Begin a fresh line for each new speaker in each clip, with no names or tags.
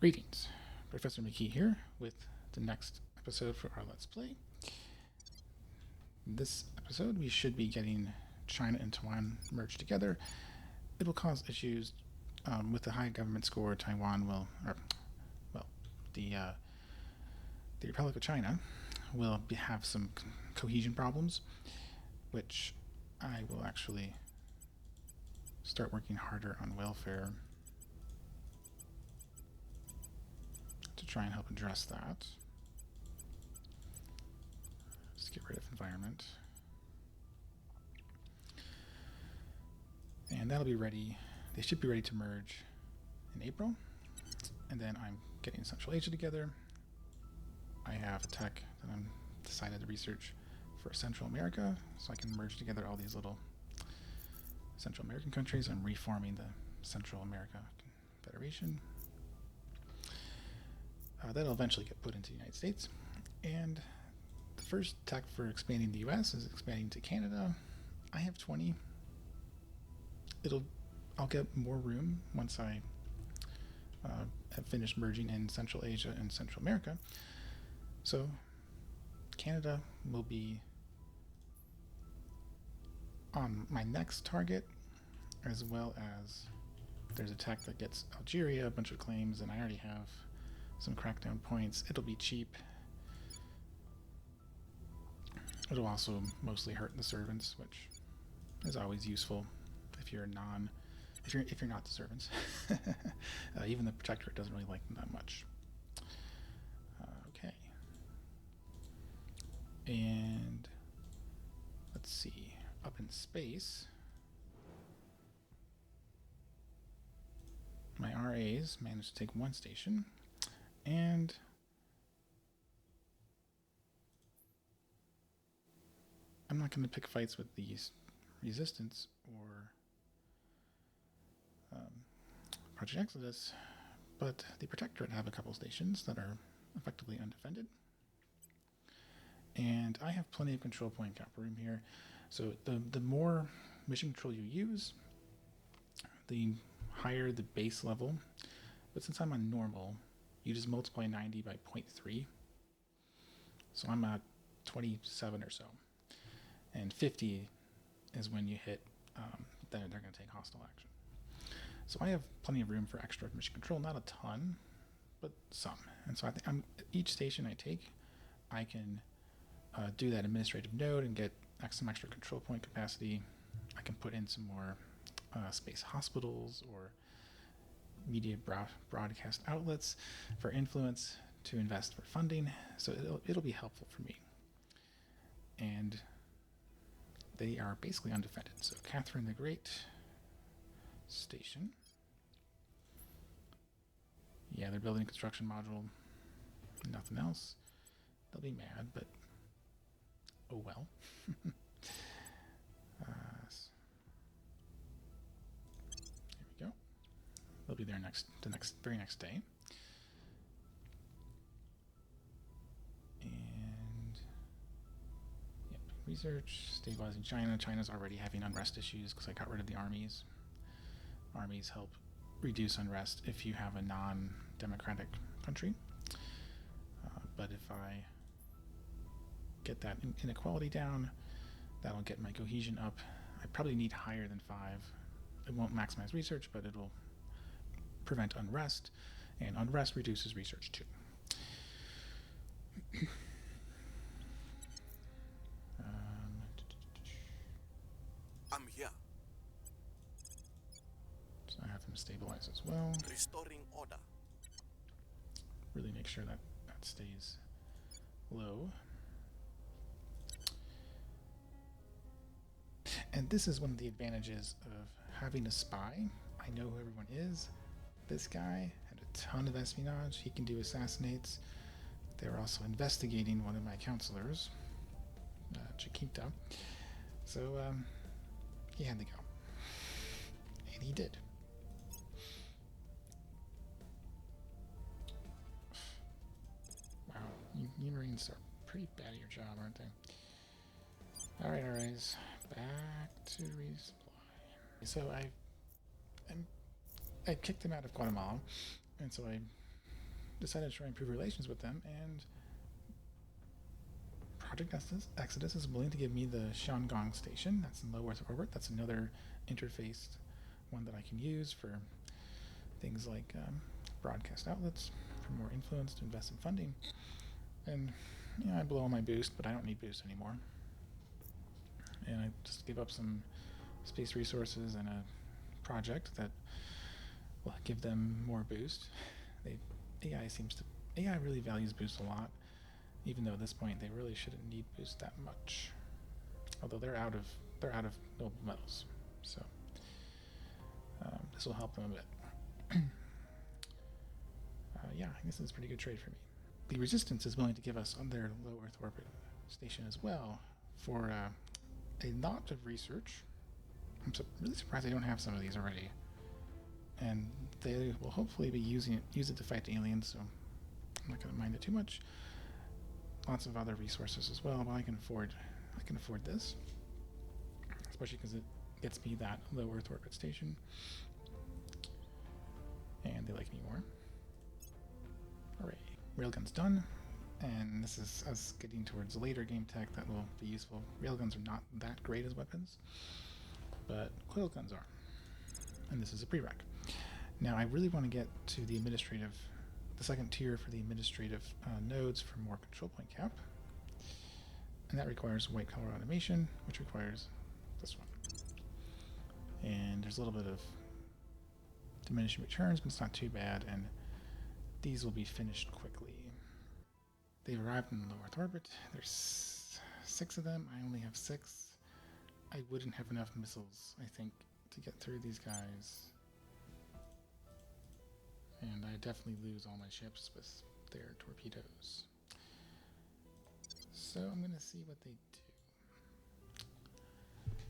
Greetings, Professor McKee here with the next episode for our Let's Play. In this episode, we should be getting China and Taiwan merged together. It will cause issues with the high government score. Taiwan will, the Republic of China will have some cohesion problems, which I will actually start working harder on welfare to try and help address that. Just get rid of environment. And that'll be ready. They should be ready to merge in April. And then I'm getting Central Asia together. I have a tech that I'm decided to research for Central America, so I can merge together all these little Central American countries. I'm reforming the Central America Federation. That'll eventually get put into the United States. And the first tech for expanding the US is expanding to Canada. I have 20. I'll get more room once I have finished merging in Central Asia and Central America. So Canada will be on my next target, as well as there's a tech that gets Algeria a bunch of claims, and I already have some crackdown points. It'll be cheap. It'll also mostly hurt the servants, which is always useful if you're not the servants. Even the protectorate doesn't really like them that much. Okay. And let's see. Up in space, my RAs managed to take one station, and I'm not going to pick fights with these resistance or Project Exodus, but the Protectorate have a couple stations that are effectively undefended. And I have plenty of control point cap room here, so the more mission control you use, the higher the base level. But since I'm on normal, you just multiply 90 by 0.3. So I'm at 27 or so. And 50 is when you hit, they're going to take hostile action. So I have plenty of room for extra mission control, not a ton, but some. And so I think each station I take, I can do that administrative node and get some extra control point capacity. I can put in some more space hospitals or media broadcast outlets for influence to invest for funding. So it'll be helpful for me. And they are basically undefended. So Catherine the Great station. Yeah, they're building a construction module. Nothing else. They'll be mad, but oh well. Here we go. They'll be there the very next day. And yep, research, stabilizing China. China's already having unrest issues because I got rid of the armies. Armies help reduce unrest if you have a non-democratic country. But if I get that inequality down, that'll get my cohesion up. I probably need higher than 5. It won't maximize research, but it'll prevent unrest, and unrest reduces research too.
I'm here.
So I have them stabilize as well.
Restoring order.
Really make sure that stays low. And this is one of the advantages of having a spy. I know who everyone is. This guy had a ton of espionage. He can do assassinates. They were also investigating one of my councilors, Chiquita. So he had to go. And he did. Wow, you Marines are pretty bad at your job, aren't they? Alright, RAs, back to resupply. So I kicked him out of Guatemala, and so I decided to try and improve relations with them, and Project Exodus is willing to give me the Shandong station. That's in low Earth orbit. That's another interfaced one that I can use for things like broadcast outlets, for more influence, to invest in funding. And I blow all my boost, but I don't need boost anymore. And I just give up some space resources and a project that will give them more boost. AI really values boost a lot, even though at this point they really shouldn't need boost that much. Although they're out of noble metals, so this will help them a bit. Yeah, I guess it's a pretty good trade for me. The Resistance is willing to give us on their low Earth orbit station as well for a lot of research. I'm really surprised they don't have some of these already, and they will hopefully be use it to fight the aliens. So I'm not going to mind it too much. Lots of other resources as well, but I can afford this, especially because it gets me that low Earth orbit station, and they like me more. Hooray! Railgun's done, and this is us getting towards later game tech that will be useful. Railguns are not that great as weapons, but coil guns are, and this is a prereq. Now I really want to get to the second tier for the administrative nodes for more control point cap, and that requires white collar automation, which requires this one. And there's a little bit of diminishing returns, but it's not too bad, and these will be finished quickly. They've arrived in low Earth orbit. There's 6 of them. I only have 6. I wouldn't have enough missiles, I think, to get through these guys. And I definitely lose all my ships with their torpedoes. So I'm going to see what they do.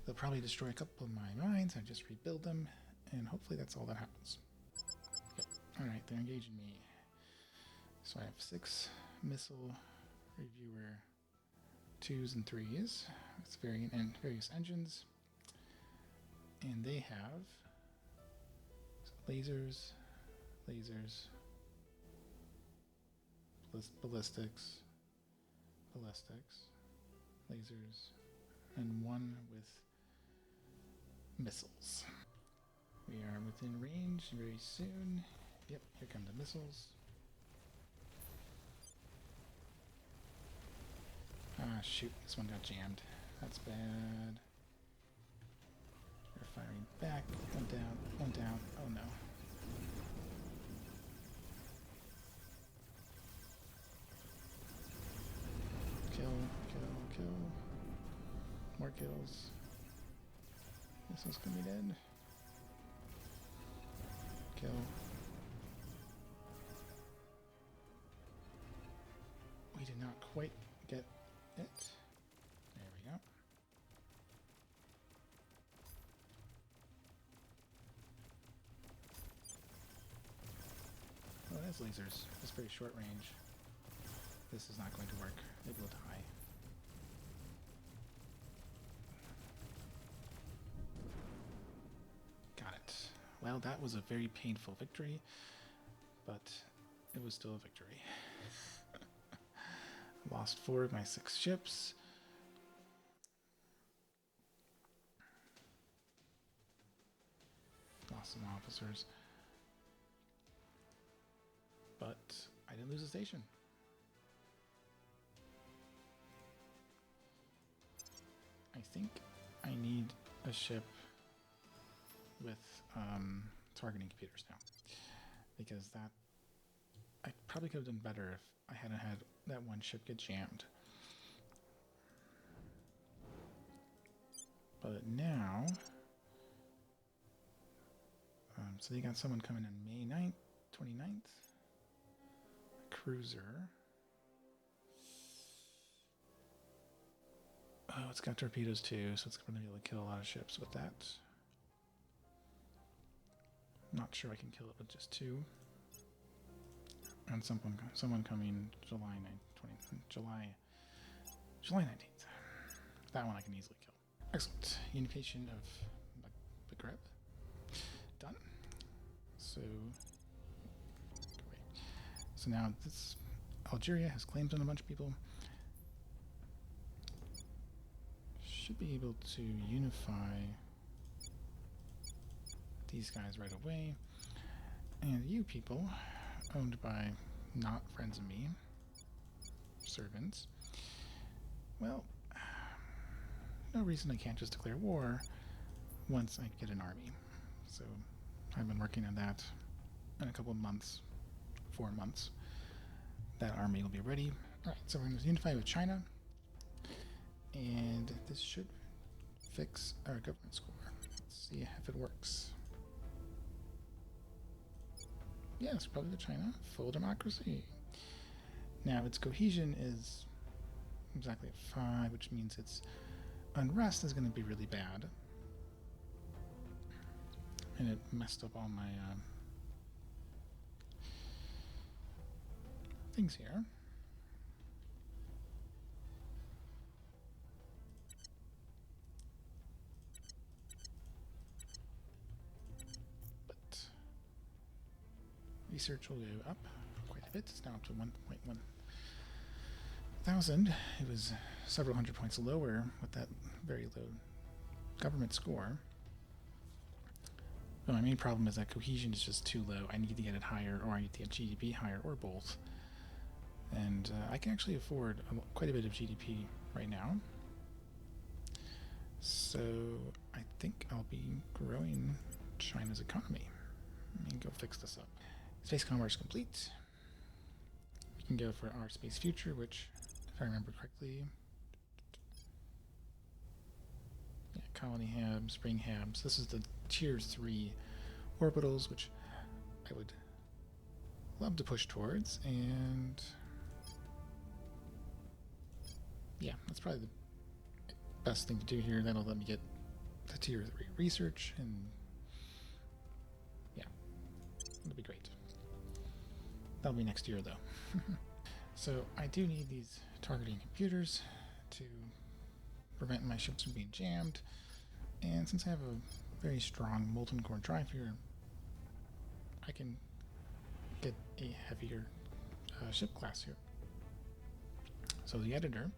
They'll probably destroy a couple of my mines. I just rebuild them, and hopefully that's all that happens. Yep. Alright, they're engaging me. So I have 6 missile reviewer 2s and 3s with various engines, and they have lasers, ballistics, lasers, and 1 with missiles. We are within range very soon. Yep, here come the missiles. Ah, shoot, this one got jammed. That's bad. They're firing back. One down. Oh no. Kill. More kills. This one's gonna be dead. Kill. We did not quite get it. There we go. Oh, that's lasers. That's very short range. This is not going to work. Maybe we'll die. Got it. Well, that was a very painful victory, but it was still a victory. Lost 4 of my 6 ships. Lost some officers. But I didn't lose a station. I think I need a ship with targeting computers now, because that I probably could have done better if I hadn't had that one ship get jammed. But now, so they got someone coming in May 9th, 29th, a cruiser. Oh, it's got torpedoes too, so it's going to be able to kill a lot of ships with that. I'm not sure I can kill it with just 2. And someone coming July 19th. That one I can easily kill. Excellent. Unification of Maghreb. Done. So So now this Algeria has claims on a bunch of people. Should be able to unify these guys right away. And you people, owned by not friends of me, servants, well, no reason I can't just declare war once I get an army. So I've been working on that in a couple of months, 4 months. That army will be ready. Alright, so we're going to unify with China. And this should fix our government score. Let's see if it works. Yes, Republic of China, full democracy. Now its cohesion is exactly at 5, which means its unrest is going to be really bad. And it messed up all my things here. But research will go up quite a bit. It's now up to 1.1 thousand. It was several hundred points lower with that very low government score. But my main problem is that cohesion is just too low. I need to get it higher, or I need to get GDP higher, or both. And I can actually afford quite a bit of GDP right now. So I think I'll be growing China's economy. Let me go fix this up. Space commerce complete. We can go for our space future, which, if I remember correctly, yeah, colony habs, spring habs. This is the tier 3 orbitals, which I would love to push towards, and yeah, that's probably the best thing to do here. That'll let me get the tier 3 research, and yeah, it'll be great. That'll be next year, though. So I do need these targeting computers to prevent my ships from being jammed, and since I have a very strong molten core drive here, I can get a heavier ship class here. So the editor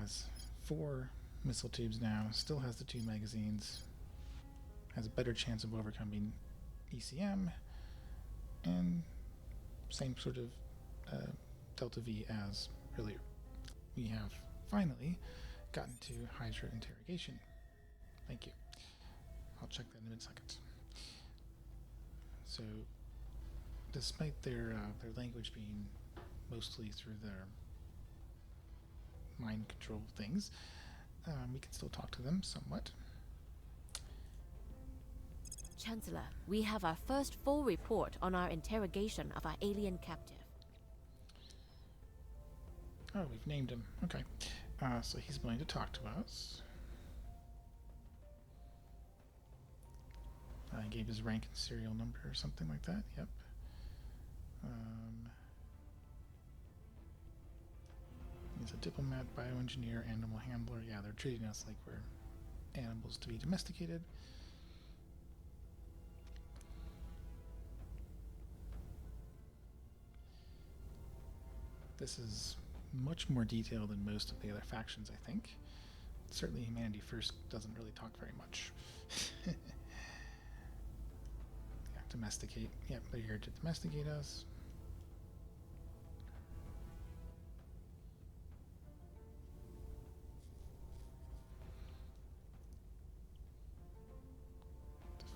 has 4 missile tubes now, still has the 2 magazines, has a better chance of overcoming ECM, and same sort of delta V as earlier. We have finally gotten to Hydra interrogation. Thank you. I'll check that in a second. So, despite their language being mostly through their mind control things, we can still talk to them somewhat.
Chancellor, we have our first full report on our interrogation of our alien captive.
Oh, we've named him. Okay. So he's willing to talk to us. I gave his rank and serial number or something like that. Yep. He's a diplomat, bioengineer, animal handler. Yeah, they're treating us like we're animals to be domesticated. This is much more detailed than most of the other factions, I think. Certainly Humanity First doesn't really talk very much. Yeah, domesticate. Yep, they're here to domesticate us.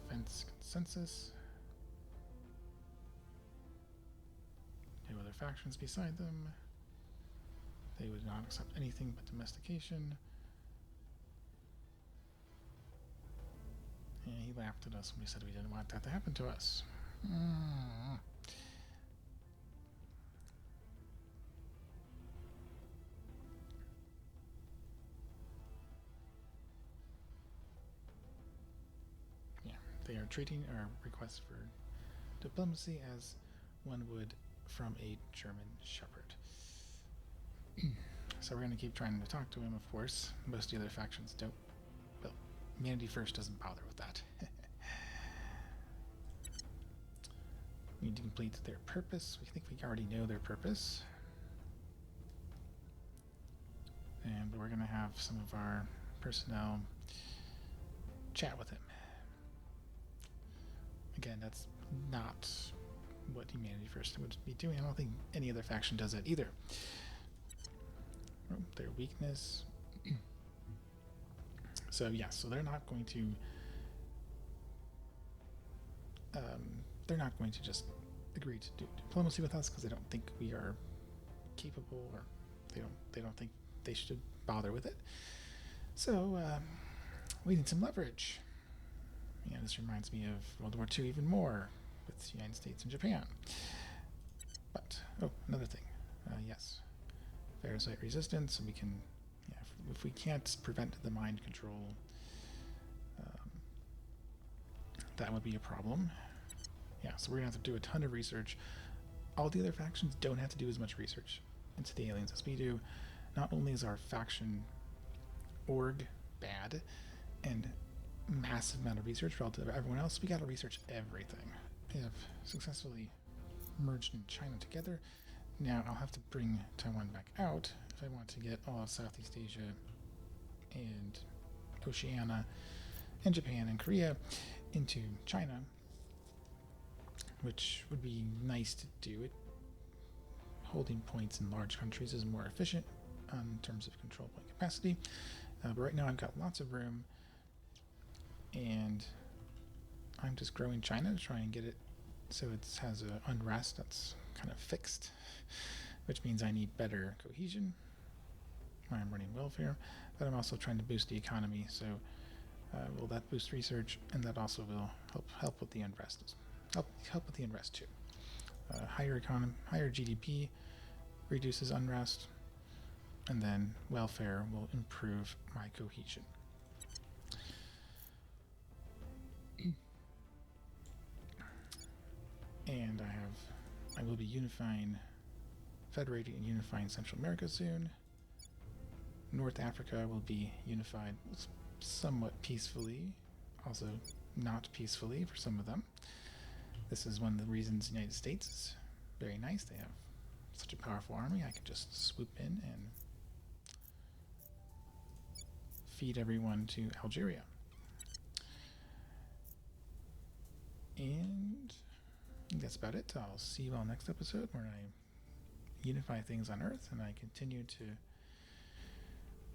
Defense consensus. No other factions beside them. They would not accept anything but domestication. And he laughed at us when we said we didn't want that to happen to us. Yeah, they are treating our request for diplomacy as one would from a German shepherd. So we're going to keep trying to talk to him, of course. Most of the other factions don't. Well, Humanity First doesn't bother with that. We need to complete their purpose. We think we already know their purpose. And we're going to have some of our personnel chat with him. Again, that's not what Humanity First would be doing. I don't think any other faction does that either. Oh, their weakness. So yeah, so they're not going to just agree to do diplomacy with us because they don't think we are capable, or they don't think they should bother with it. So we need some leverage. Yeah, this reminds me of World War II even more with the United States and Japan. But another thing, yes, parasite resistance. So we can, yeah, if we can't prevent the mind control, that would be a problem. Yeah, so we're gonna have to do a ton of research. All the other factions don't have to do as much research into the aliens as we do. Not only is our faction org bad and massive amount of research relative to everyone else, we gotta research everything. We have successfully merged in China together. Now I'll have to bring Taiwan back out if I want to get all of Southeast Asia and Oceania and Japan and Korea into China, which would be nice to do. It holding points in large countries is more efficient in terms of control point capacity, but right now I've got lots of room, and I'm just growing China to try and get it so it has an unrest that's kind of fixed, which means I need better cohesion. I'm running welfare, but I'm also trying to boost the economy, so will that boost research, and that also will help with the unrest. Help with the unrest too. Higher GDP reduces unrest, and then welfare will improve my cohesion. And I will be federating and unifying Central America soon. North Africa will be unified somewhat peacefully, also not peacefully for some of them. This is one of the reasons the United States is very nice. They have such a powerful army. I could just swoop in and feed everyone to Algeria. And I think that's about it. I'll see you all next episode where I unify things on Earth and I continue to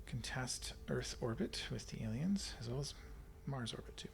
contest Earth orbit with the aliens, as well as Mars orbit too.